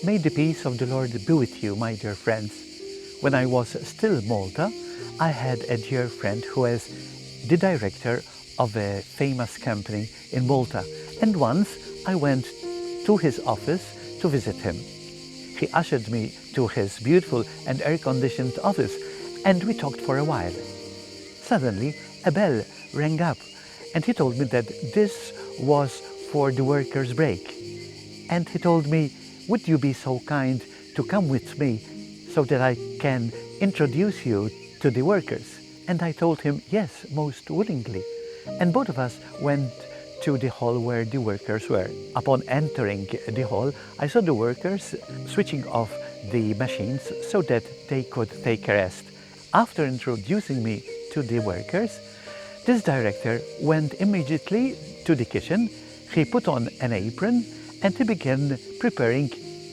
May the peace of the Lord be with you, my dear friends. When I was still Malta, I had a dear friend who was the director of a famous company in Malta. And once I went to his office to visit him. He ushered me to his beautiful and air-conditioned office, and we talked for a while. Suddenly, a bell rang up, and he told me that this was for the workers' break. And he told me, would you be so kind to come with me so that I can introduce you to the workers? And I told him, yes, most willingly. And both of us went to the hall where the workers were. Upon entering the hall, I saw the workers switching off the machines so that they could take a rest. After introducing me to the workers, this director went immediately to the kitchen. He put on an apron and he began preparing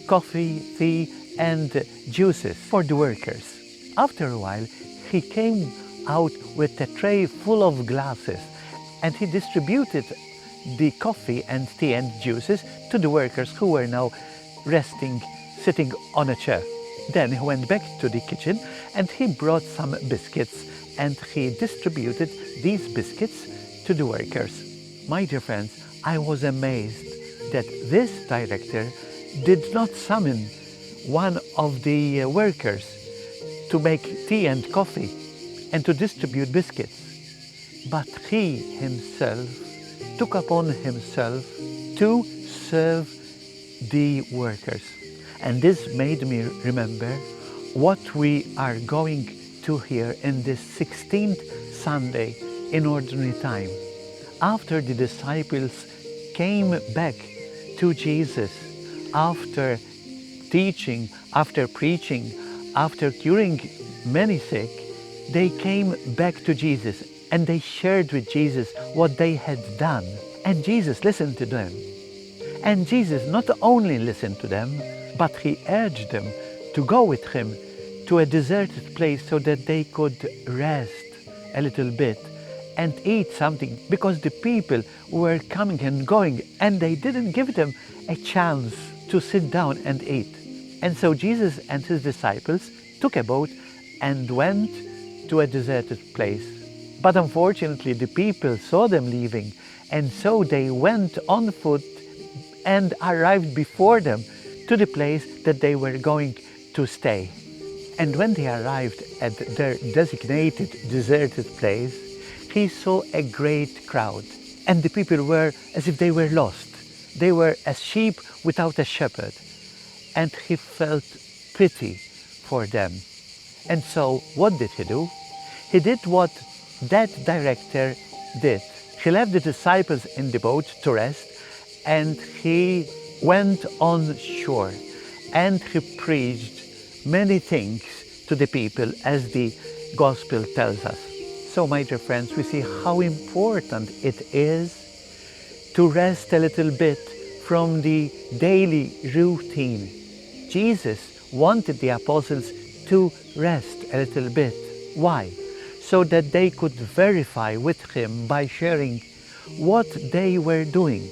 coffee, tea and juices for the workers. After a while, he came out with a tray full of glasses and he distributed the coffee and tea and juices to the workers who were now resting, sitting on a chair. Then he went back to the kitchen and he brought some biscuits and he distributed these biscuits to the workers. My dear friends, I was amazed that this director did not summon one of the workers to make tea and coffee and to distribute biscuits, but he himself took upon himself to serve the workers. And this made me remember what we are going to hear in this 16th Sunday in Ordinary Time. After the disciples came back to Jesus, after teaching, after preaching, after curing many sick, they came back to Jesus and they shared with Jesus what they had done. And Jesus listened to them. And Jesus not only listened to them, but he urged them to go with him to a deserted place so that they could rest a little bit and eat something, because the people were coming and going and they didn't give them a chance to sit down and eat. And so Jesus and his disciples took a boat and went to a deserted place. But unfortunately, the people saw them leaving, and so they went on foot and arrived before them to the place that they were going to stay. And when they arrived at their designated deserted place, he saw a great crowd, and the people were as if they were lost. They were as sheep without a shepherd, and he felt pity for them. And so what did he do? He did what that director did. He left the disciples in the boat to rest, and he went on shore and he preached many things to the people as the gospel tells us. So my dear friends, we see how important it is to rest a little bit from the daily routine. Jesus wanted the apostles to rest a little bit. Why? So that they could verify with him by sharing what they were doing.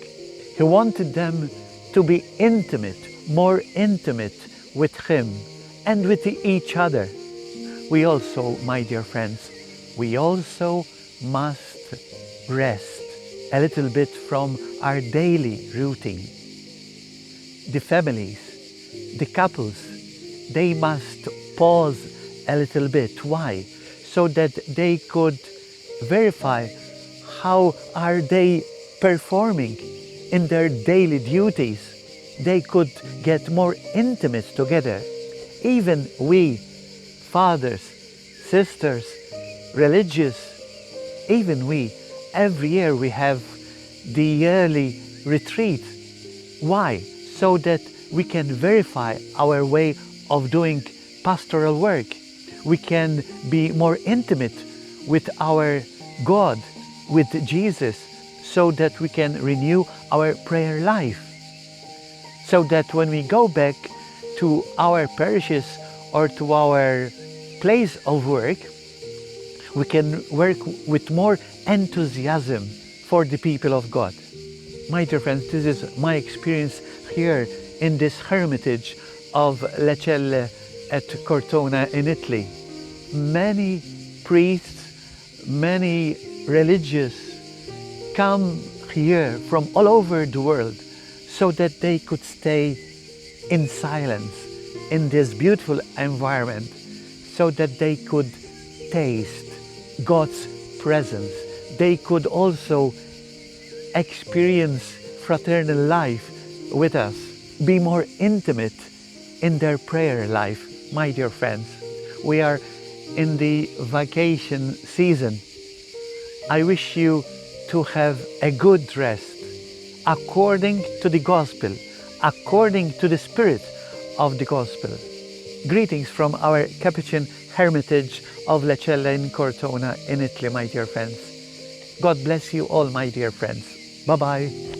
He wanted them to be intimate, more intimate with him and with each other. We also, my dear friends, we also must rest a little bit from our daily routine. The families, the couples, they must pause a little bit. Why? So that they could verify how are they performing in their daily duties. They could get more intimate together. Even we, fathers, sisters, religious, even we, every year we have the yearly retreat. Why? So that we can verify our way of doing pastoral work. We can be more intimate with our God, with Jesus, so that we can renew our prayer life. So that when we go back to our parishes or to our place of work, we can work with more enthusiasm for the people of God. My dear friends, this is my experience here in this hermitage of Le Celle at Cortona in Italy. Many priests, many religious come here from all over the world so that they could stay in silence in this beautiful environment, so that they could taste God's presence. They could also experience fraternal life with us, be more intimate in their prayer life. My dear friends, we are in the vacation season. I wish you to have a good rest according to the gospel, according to the spirit of the gospel. Greetings from our Capuchin Hermitage of Le Celle in Cortona in Italy, my dear friends. God bless you all, my dear friends. Bye-bye.